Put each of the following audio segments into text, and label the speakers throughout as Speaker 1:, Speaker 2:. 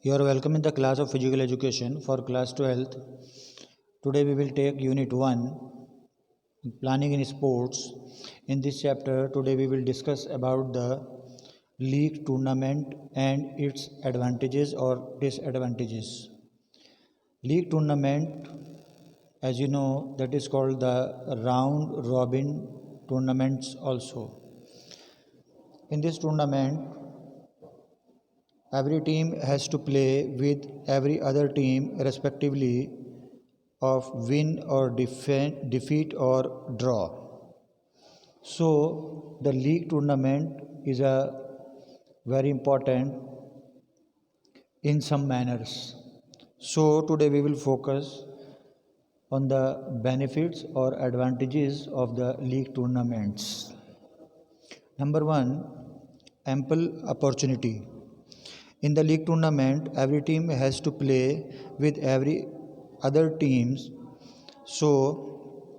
Speaker 1: You are welcome in the class of physical education for class 12th. Today we will take unit 1, planning in sports. In this chapter today we will discuss about the league tournament and its advantages or disadvantages. League tournament, as you know, that is called the round robin tournaments also. In this tournament, every team has to play with every other team respectively of win or defeat or draw. So the league tournament is a very important in some manners. So today we will focus on the benefits or advantages of the league tournaments. Number 1, ample opportunity. In the league tournament, every team has to play with every other teams, so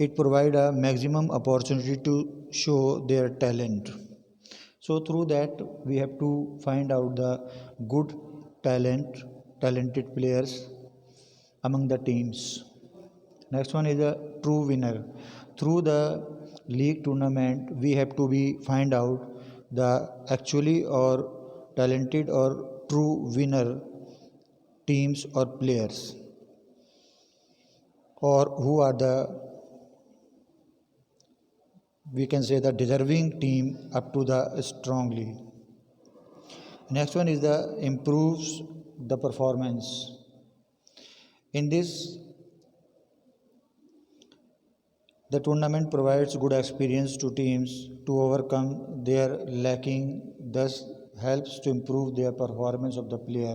Speaker 1: it provides a maximum opportunity to show their talent. So through that, we have to find out the good talented players among the teams. Next one is a true winner. Through the league tournament, we have to be find out the actually or talented or true winner teams or players, or who are the, we can say, the deserving team up to the strongly. Next one is the improves the performance. In this, the tournament provides good experience to teams to overcome their lacking, thus helps to improve their performance of the player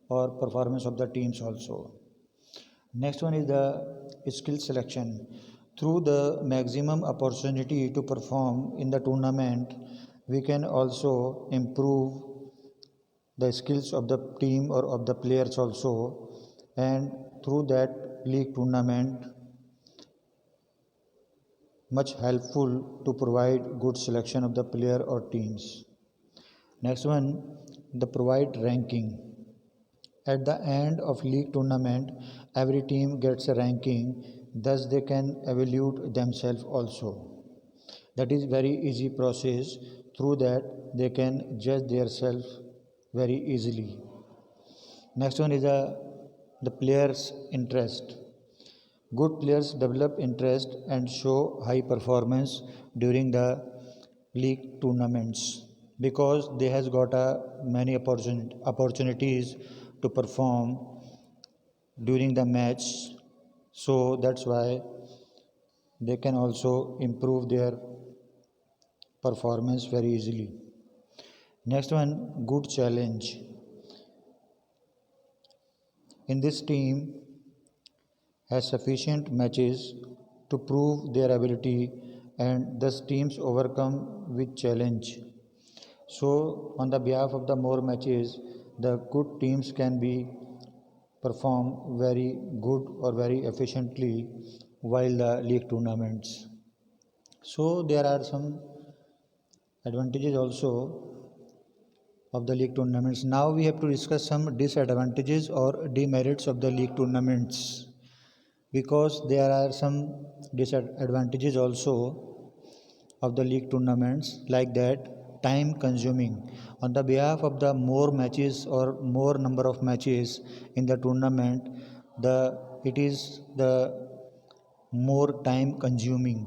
Speaker 1: or performance of the teams also. Next one is the skill selection. Through the maximum opportunity to perform in the tournament, we can also improve the skills of the team or of the players also, and through that league tournament much helpful to provide good selection of the player or teams. Next one, the provide ranking. At the end of league tournament, every team gets a ranking, thus they can evaluate themselves also. That is very easy process. Through that, they can judge themselves very easily. Next one is the players' interest. Good players develop interest and show high performance during the league tournaments because they has got many opportunities to perform during the match. So that's why they can also improve their performance very easily. Next one, good challenge. In this team has sufficient matches to prove their ability and thus teams overcome with challenge. So on the behalf of the more matches, the good teams can be perform very good or very efficiently while the league tournaments. So there are some advantages also of the league tournaments. Now we have to discuss some disadvantages or demerits of the league tournaments, because there are some disadvantages also of the league tournaments, like that time consuming. On the behalf of the more matches or more number of matches in the tournament, it is the more time consuming.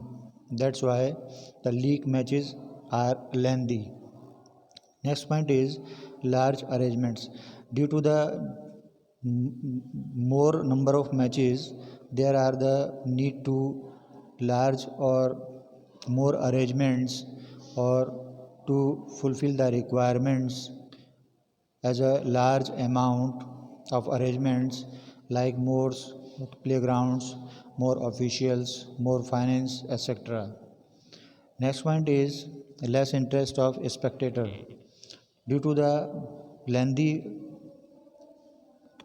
Speaker 1: That's why the league matches are lengthy. Next point is large arrangements. Due to the more number of matches, there are the need to large or more arrangements or to fulfill the requirements as a large amount of arrangements, like more playgrounds, more officials, more finance, etc. Next point is less interest of spectator. Due to the lengthy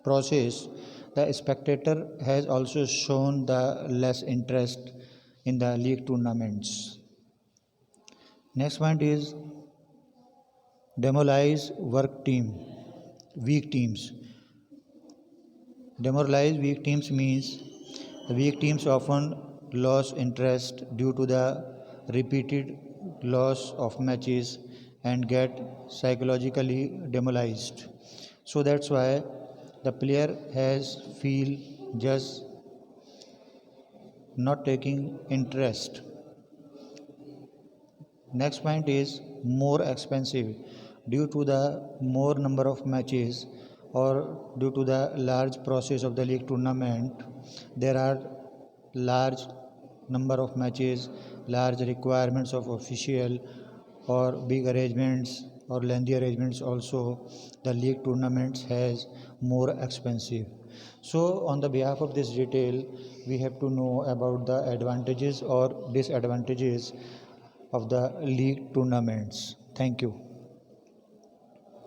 Speaker 1: process, the spectator has also shown the less interest in the league tournaments. Next point is demolize work team. weak teams. Demoralized weak teams means the weak teams often lose interest due to the repeated loss of matches and get psychologically demoralized. So that's why the player has feel just not taking interest. Next point is more expensive due to the more number of matches or due to the large process of the league tournament. There are large number of matches, large requirements of official or big arrangements or lengthy arrangements also. The league tournaments has more expensive. So on the behalf of this detail, we have to know about the advantages or disadvantages of the league tournaments. Thank you.